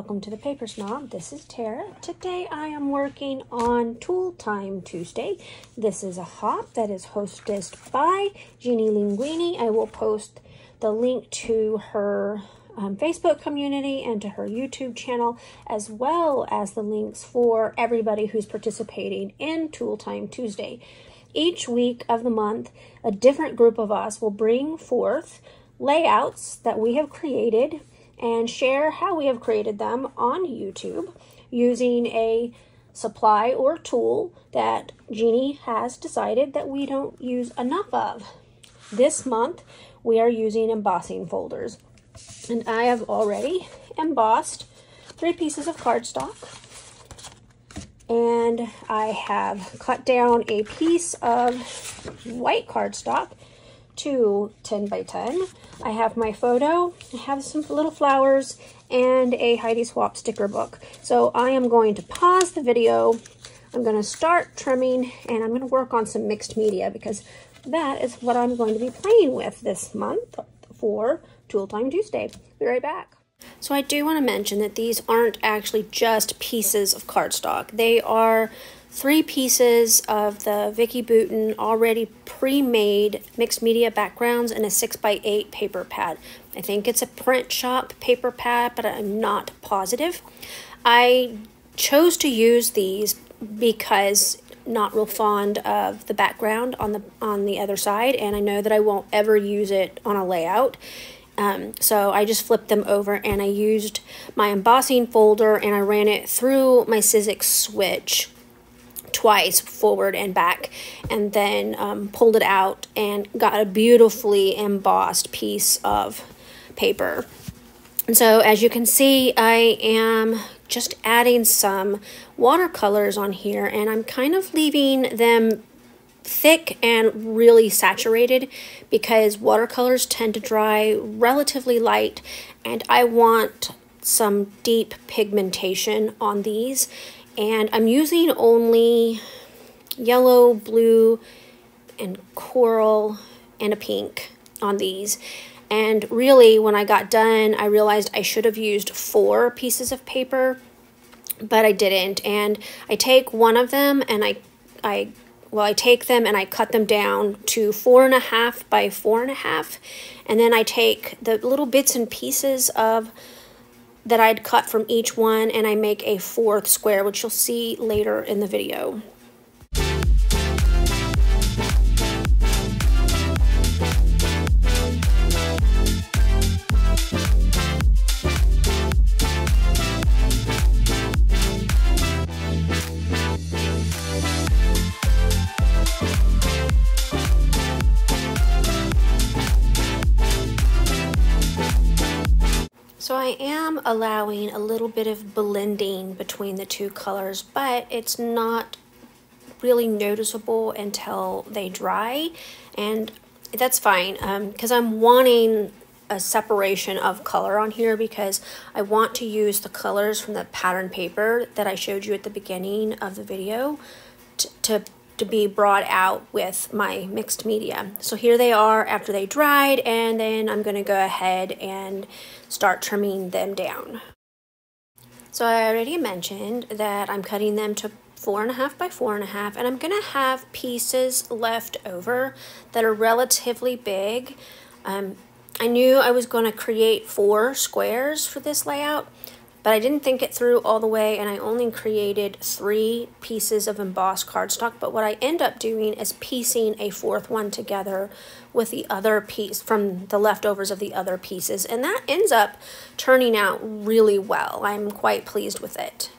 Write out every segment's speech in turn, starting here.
welcome to the Paper Snob. This is Tara. Today I am working on Tool Time Tuesday. This is a hop that is hosted by Jeannie Linguini. I will post the link to her Facebook community and to her YouTube channel, as well as the links for everybody who's participating in Tool Time Tuesday. Each week of the month, a different group of us will bring forth layouts that we have created and share how we have created them on YouTube using a supply or tool that Jeannie has decided that we don't use enough of. This month, we are using embossing folders. And I have already embossed 3 pieces of cardstock. And I have cut down a piece of white cardstock to 10 by 10. I have my photo, I have some little flowers, and a Heidi Swap sticker book. So I am going to pause the video, I'm going to start trimming, and I'm going to work on some mixed media because that is what I'm going to be playing with this month for Tool Time Tuesday. Be right back. So I do want to mention that these aren't actually just pieces of cardstock. They are 3 pieces of the Vicki Boutin already pre-made mixed media backgrounds and a 6x8 paper pad. I think it's a print shop paper pad, but I'm not positive. I chose to use these because not real fond of the background on the other side, and I know that I won't ever use it on a layout. So I just flipped them over and I used my embossing folder and I ran it through my Sizzix switch twice, forward and back, and then pulled it out and got a beautifully embossed piece of paper. And so as you can see, I am just adding some watercolors on here, and I'm kind of leaving them thick and really saturated because watercolors tend to dry relatively light, and I want some deep pigmentation on these. And I'm using only yellow, blue, and coral, and a pink on these. And really, when I got done, I realized I should have used 4 pieces of paper, but I didn't. And I take one of them and I take them and I cut them down to 4.5 by 4.5, and then I take the little bits and pieces of that I'd cut from each one and I make a 4th square, which you'll see later in the video. So I am allowing a little bit of blending between the 2 colors, but it's not really noticeable until they dry, and that's fine because I'm wanting a separation of color on here because I want to use the colors from the pattern paper that I showed you at the beginning of the video to be brought out with my mixed media. So here they are after they dried, and then I'm going to go ahead and start trimming them down. So I already mentioned that I'm cutting them to 4.5 by 4.5, and I'm going to have pieces left over that are relatively big. I knew I was going to create 4 squares for this layout, but I didn't think it through all the way, and I only created 3 pieces of embossed cardstock. But what I end up doing is piecing a 4th one together with the other piece from the leftovers of the other pieces, and that ends up turning out really well. I'm quite pleased with it.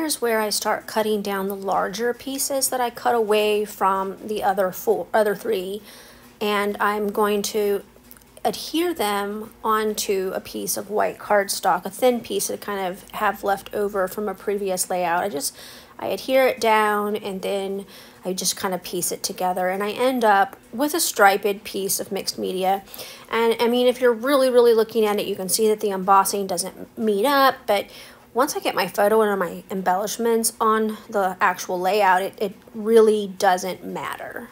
here's where I start cutting down the larger pieces that I cut away from the other three, and I'm going to adhere them onto a piece of white cardstock, a thin piece that I kind of have left over from a previous layout. I adhere it down, and then I just kind of piece it together, and I end up with a striped piece of mixed media. And I mean, if you're really looking at it, you can see that the embossing doesn't meet up, but once I get my photo and my embellishments on the actual layout, it really doesn't matter.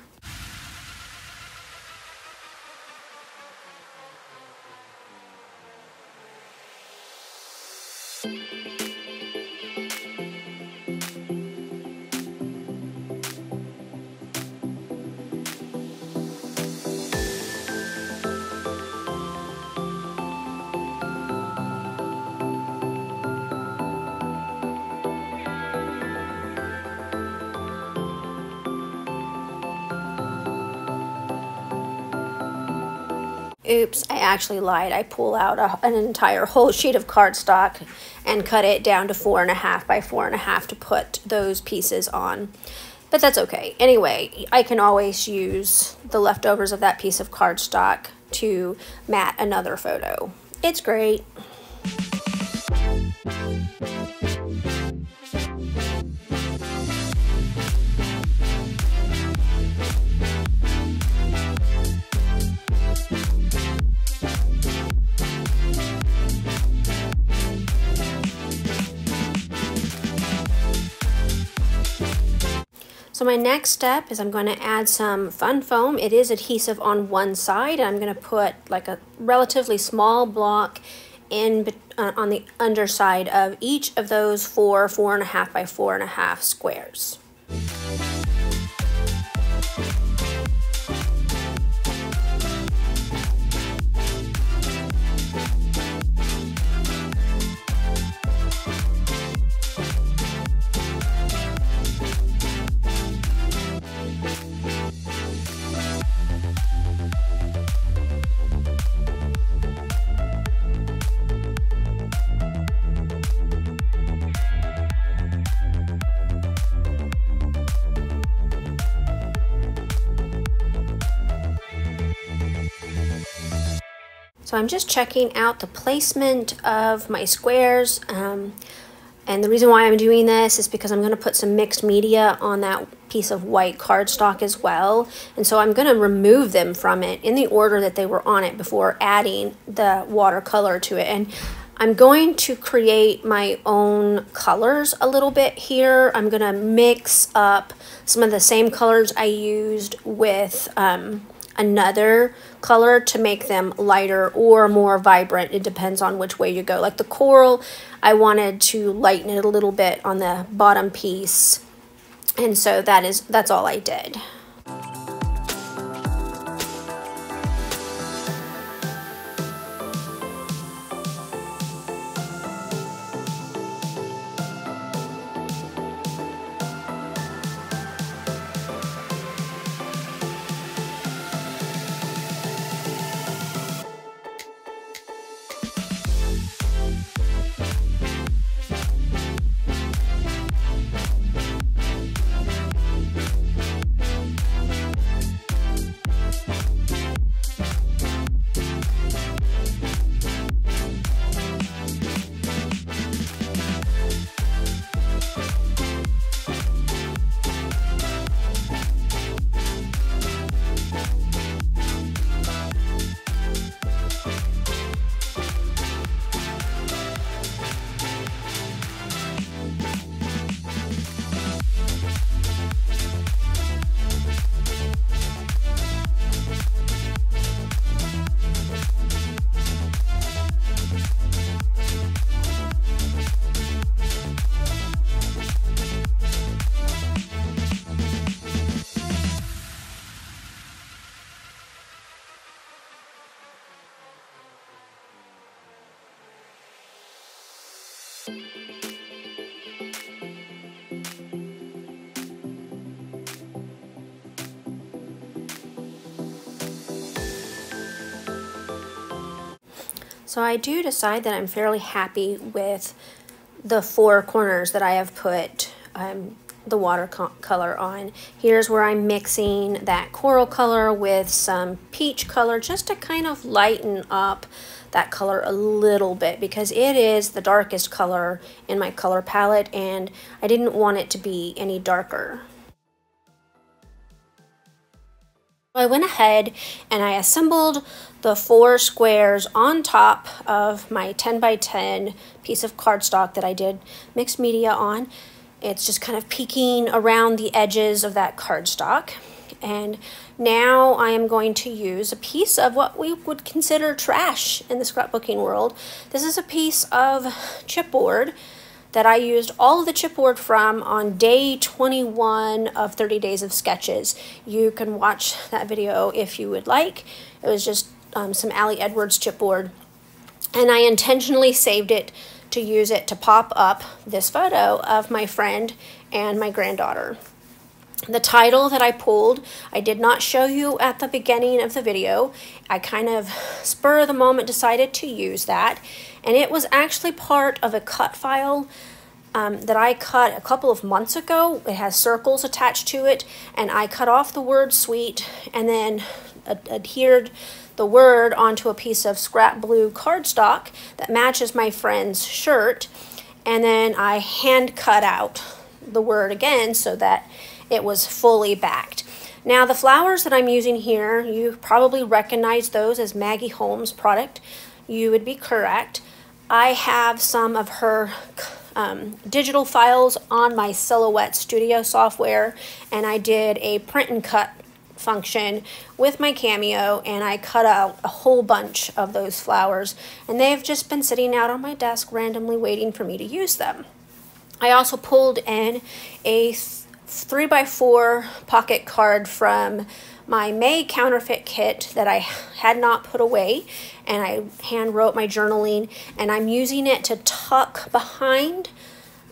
Oops, I actually lied. I pull out an entire whole sheet of cardstock and cut it down to 4.5 by 4.5 to put those pieces on. But that's okay. Anyway, I can always use the leftovers of that piece of cardstock to mat another photo. It's great. So my next step is I'm going to add some fun foam. It is adhesive on one side, and I'm going to put like a relatively small block in on the underside of each of those 4.5 by 4.5 squares. So I'm just checking out the placement of my squares, and the reason why I'm doing this is because I'm going to put some mixed media on that piece of white cardstock as well, and so I'm going to remove them from it in the order that they were on it before adding the watercolor to it. And I'm going to create my own colors a little bit here. I'm going to mix up some of the same colors I used with another color to make them lighter or more vibrant. It depends on which way you go. Like the coral, I wanted to lighten it a little bit on the bottom piece, and so that's all I did. So I do decide that I'm fairly happy with the four corners that I have put the watercolor on. Here's where I'm mixing that coral color with some peach color just to kind of lighten up that color a little bit, because it is the darkest color in my color palette and I didn't want it to be any darker. I went ahead and I assembled the four squares on top of my 10 by 10 piece of cardstock that I did mixed media on. It's just kind of peeking around the edges of that cardstock. And now I am going to use a piece of what we would consider trash in the scrapbooking world. This is a piece of chipboard that I used all of the chipboard from on day 21 of 30 Days of Sketches. You can watch that video if you would like. It was just some Allie Edwards chipboard. And I intentionally saved it to use it to pop up this photo of my friend and my granddaughter. The title that I pulled, I did not show you at the beginning of the video. I kind of spur of the moment decided to use that. And it was actually part of a cut file that I cut a couple of months ago. It has circles attached to it, and I cut off the word sweet and then adhered the word onto a piece of scrap blue cardstock that matches my friend's shirt, and then I hand cut out the word again so that it was fully backed. Now the flowers that I'm using here, you probably recognize those as Maggie Holmes' product. You would be correct. I have some of her digital files on my Silhouette Studio software, and I did a print and cut function with my Cameo, and I cut out a whole bunch of those flowers, and they've just been sitting out on my desk randomly waiting for me to use them. I also pulled in a 3x4 pocket card from my May counterfeit kit that I had not put away, and I hand wrote my journaling, and I'm using it to tuck behind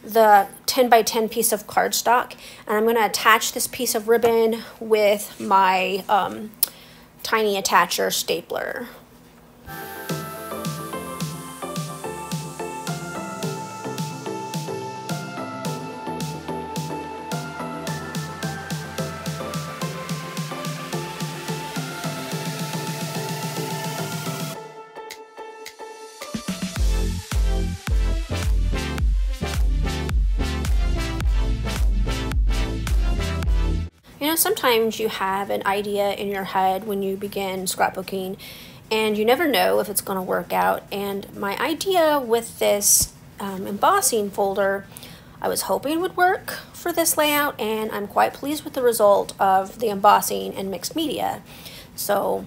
the 10 by 10 piece of cardstock, and I'm going to attach this piece of ribbon with my tiny attacher stapler. You know, sometimes you have an idea in your head when you begin scrapbooking and you never know if it's going to work out. And my idea with this embossing folder, I was hoping would work for this layout, and I'm quite pleased with the result of the embossing and mixed media. So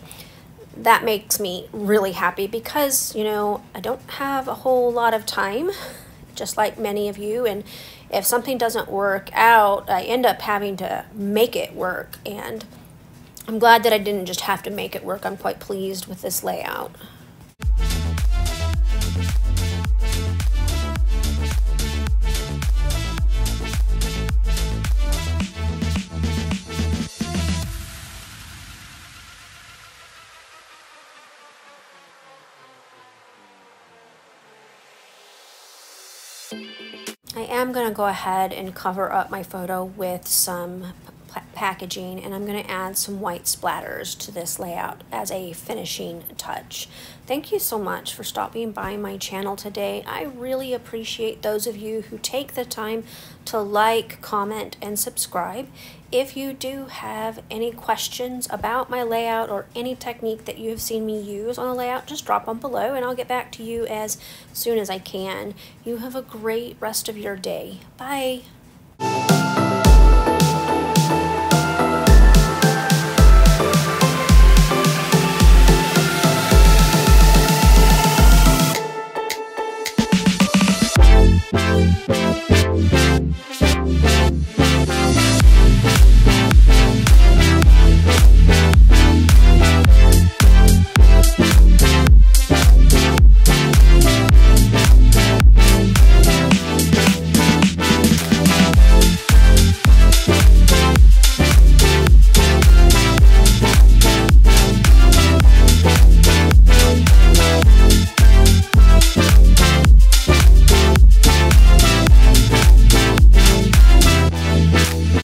that makes me really happy because, you know, I don't have a whole lot of time, just like many of you, and if something doesn't work out, I end up having to make it work, and I'm glad that I didn't just have to make it work. I'm quite pleased with this layout. I am going to go ahead and cover up my photo with some packaging, and I'm going to add some white splatters to this layout as a finishing touch. Thank you so much for stopping by my channel today. I really appreciate those of you who take the time to like, comment, and subscribe. If you do have any questions about my layout or any technique that you have seen me use on a layout, just drop them below and I'll get back to you as soon as I can. You have a great rest of your day. Bye.